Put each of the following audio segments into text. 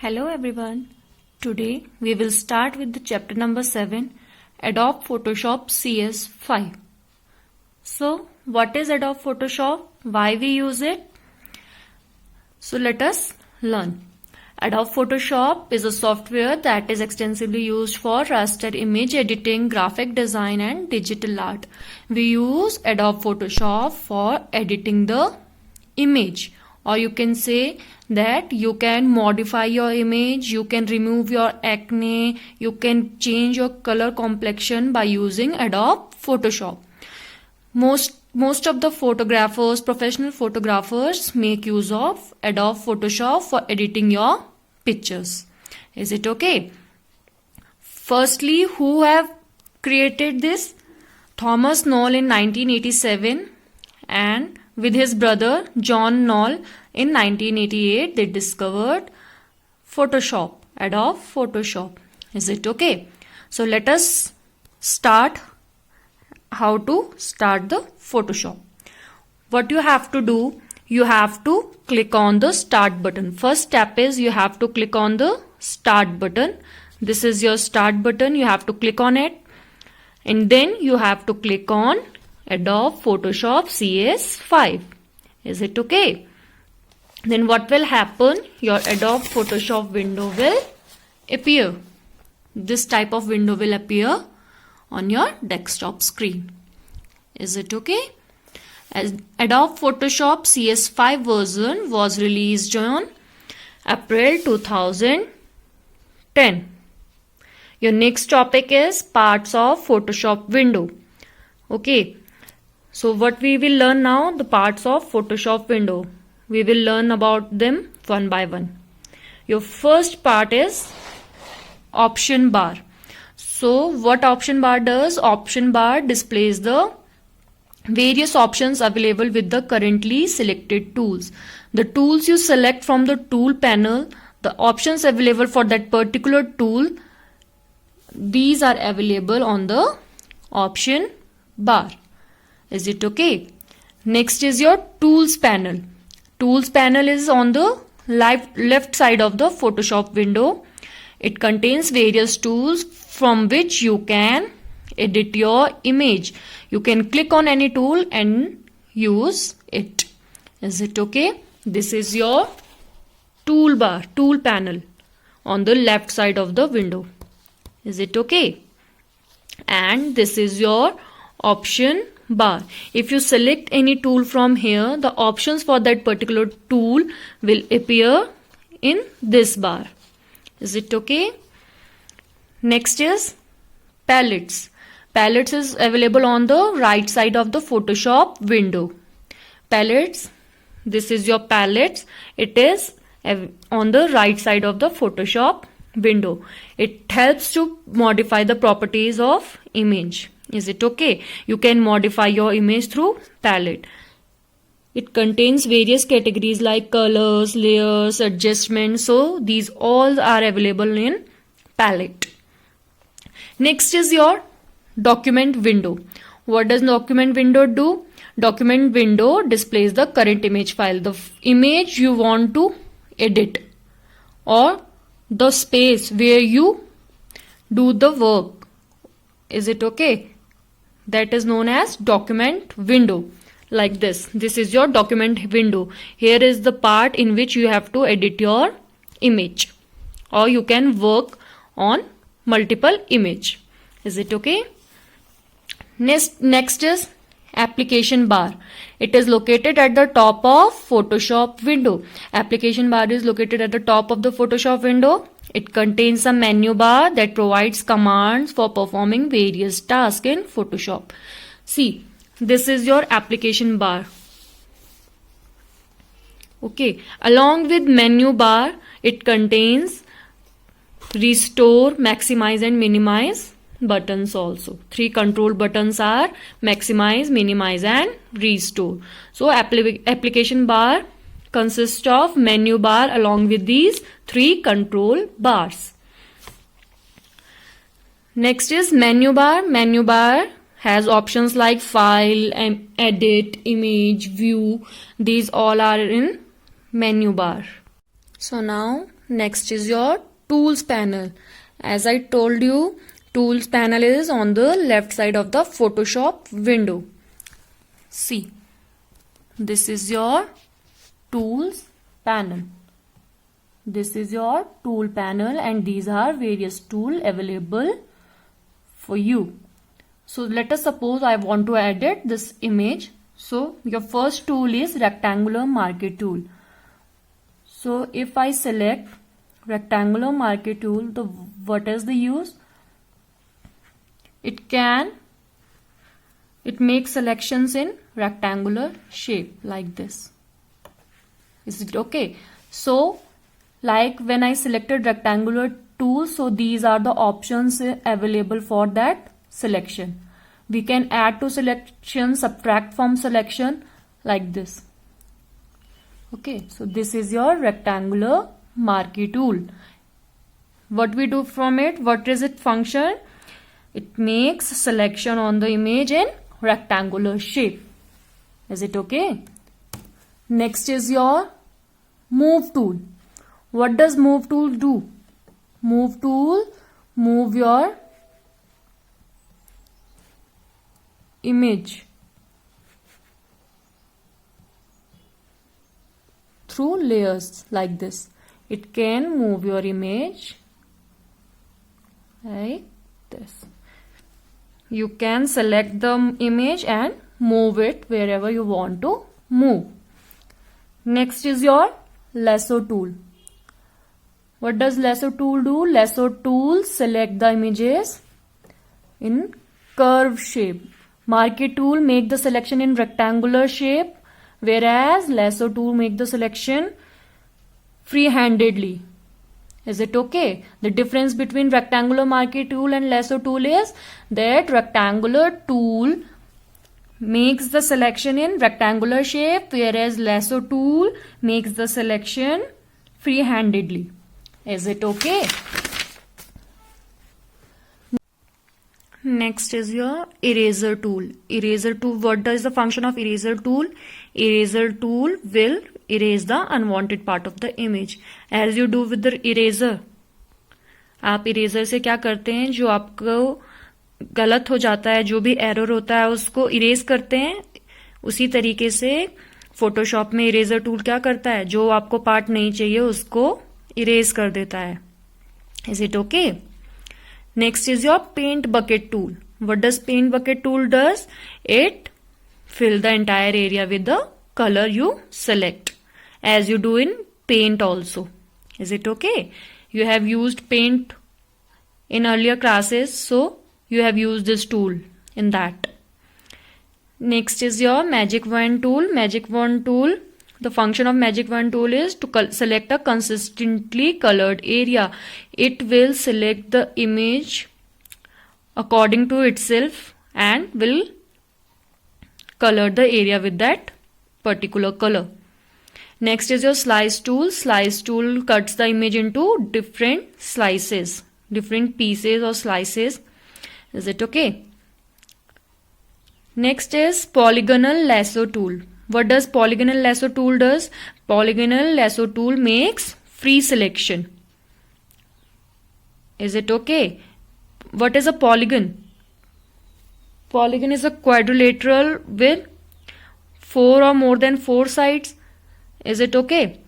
Hello everyone. Today we will start with the chapter number 7, Adobe Photoshop CS5. So what is Adobe Photoshop? Why we use it? So let us learn. Adobe Photoshop is a software that is extensively used for raster image editing, graphic design and digital art. We use Adobe Photoshop for editing the image, or you can say that you can modify your image, you can remove your acne, you can change your color complexion by using Adobe Photoshop. Most of the photographers, professional photographers, make use of Adobe Photoshop for editing your pictures. Is it okay? Firstly, who have created this? Thomas Knoll in 1987 and with his brother John Knoll in 1988 they discovered Photoshop, Adobe Photoshop. Is it okay? So let us start how to start the Photoshop. What you have to do, you have to click on the start button. First step is you have to click on the start button. This is your start button. You have to click on it and then you have to click on Adobe Photoshop CS5. Is it okay? Then what will happen? Your Adobe Photoshop window will appear. This type of window will appear on your desktop screen. Is it okay? As Adobe Photoshop CS5 version was released on April 2010. Your next topic is parts of Photoshop window. Okay. So what we will learn now, the parts of Photoshop window. We will learn about them one by one. Your first part is option bar. So what option bar does? Option bar displays the various options available with the currently selected tools. The tools you select from the tool panel, the options available for that particular tool, these are available on the option bar. Is it okay? Next is your tools panel. Tools panel is on the left side of the Photoshop window. It contains various tools from which you can edit your image. You can click on any tool and use it. Is it okay? This is your toolbar, tool panel on the left side of the window. Is it okay? And this is your option bar. If you select any tool from here, the options for that particular tool will appear in this bar. Is it okay? Next is palettes. Palettes is available on the right side of the Photoshop window. Palettes, this is your palettes. It is on the right side of the Photoshop window. It helps to modify the properties of image. Is it okay? You can modify your image through palette. It contains various categories like colors, layers, adjustments. So these all are available in palette. Next is your document window. What does document window do? Document window displays the current image file, the image you want to edit, or the space where you do the work. Is it okay? That is known as document window. Like this. This is your document window. Here is the part in which you have to edit your image, or you can work on multiple image. Is it okay? Next is application bar. It is located at the top of Photoshop window. Application bar is located at the top of the Photoshop window. It contains a menu bar that provides commands for performing various tasks in Photoshop. See, this is your application bar. Okay, along with menu bar, it contains restore, maximize and minimize buttons also. 3 control buttons are maximize, minimize and restore. So application bar consists of menu bar along with these 3 control bars. Next is menu bar. Menu bar has options like file, edit, image, view. These all are in menu bar. So now next is your tools panel. As I told you, tools panel is on the left side of the Photoshop window. See, this is your tools panel. This is your tool panel and these are various tools available for you. So let us suppose I want to edit this image. So your first tool is rectangular marquee tool. So if I select rectangular marquee tool, what is the use? It makes selections in rectangular shape like this. Is it okay? So like when I selected rectangular tool, so these are the options available for that selection. We can add to selection, subtract from selection like this. Okay, so this is your rectangular marquee tool. What we do from it? What is its function? It makes selection on the image in rectangular shape. Is it okay? Next is your move tool. What does move tool do? Move tool move your image through layers like this. It can move your image like this. You can select the image and move it wherever you want to move. Next is your lasso tool. What does lasso tool do? Lasso tool select the images in curve shape. Marquee tool make the selection in rectangular shape, whereas lasso tool make the selection free-handedly. Is it okay? The difference between rectangular marquee tool and lasso tool is that rectangular tool makes the selection in rectangular shape, whereas lasso tool makes the selection free-handedly. Is it okay? Next is your eraser tool. Eraser tool, what does the function of eraser tool? Eraser tool will erase the unwanted part of the image. As you do with the eraser. आप eraser से क्या करते हैं? जो आपको गलत हो जाता है, जो भी एरर होता है उसको इरेज करते हैं. उसी तरीके से फोटोशॉप में इरेजर टूल क्या करता है? जो आपको पार्ट नहीं चाहिए उसको इरेज कर देता है. Is it okay? Next is your paint bucket tool. What does paint bucket tool does? It fill the entire area with the color you select, as you do in paint also. Is it okay? You have used paint in earlier classes, so you have used this tool in that. Next is your magic wand tool. Magic wand tool, the function of magic wand tool is to select a consistently colored area. It will select the image according to itself and will color the area with that particular color. Next is your slice tool. Slice tool cuts the image into different slices, different pieces or slices. Is it okay? Next is polygonal lasso tool. What does polygonal lasso tool does? Polygonal lasso tool makes free selection. Is it okay? What is a polygon? Polygon is a quadrilateral with 4 or more than 4 sides. Is it okay?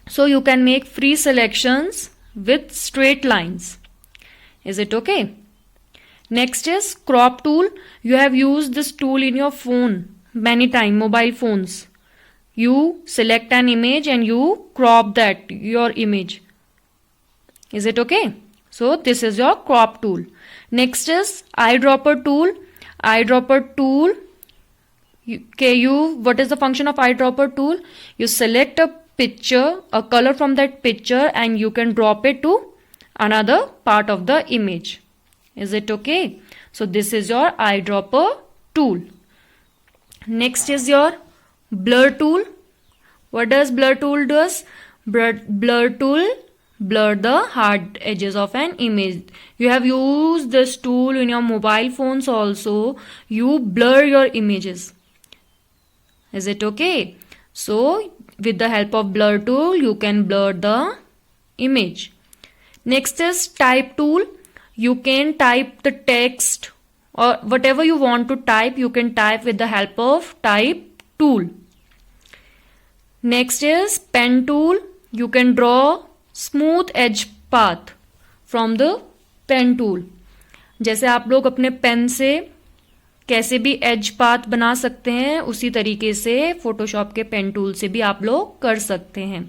So you can make free selections with straight lines. Is it okay? Next is crop tool. You have used this tool in your phone many times, mobile phones. You select an image and you crop that, your image. Is it okay? So this is your crop tool. Next is eyedropper tool. Eyedropper tool. What is the function of eyedropper tool? You select a picture, a color from that picture, and you can drop it to another part of the image. Is it okay? So this is your eyedropper tool. Next is your blur tool. What does blur tool does? Blur tool blur the hard edges of an image. You have used this tool in your mobile phones also. You blur your images. Is it okay? So with the help of blur tool, you can blur the image. Next is type tool. You can type the text or whatever you want to type, you can type with the help of type tool. Next is pen tool. You can draw smooth edge path from the pen tool. जैसे आप लोग अपने pen से कैसे भी as path बना सकते हैं, उसी तरीके से फोटोशॉप के पेन टूल से भी आप लोग कर सकते हैं.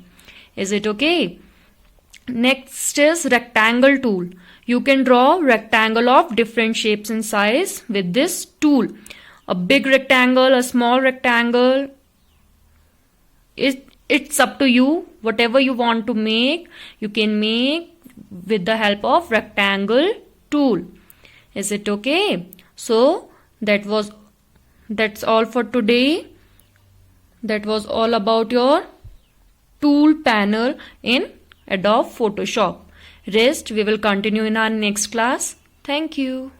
Is it okay? Next is rectangle tool. You can draw rectangle of different shapes and size with this tool. A big rectangle, a small rectangle. It's up to you. Whatever you want to make, you can make with the help of rectangle tool. Is it okay? So that's all for today. That was all about your tool panel in Adobe Photoshop. Rest we will continue in our next class. Thank you.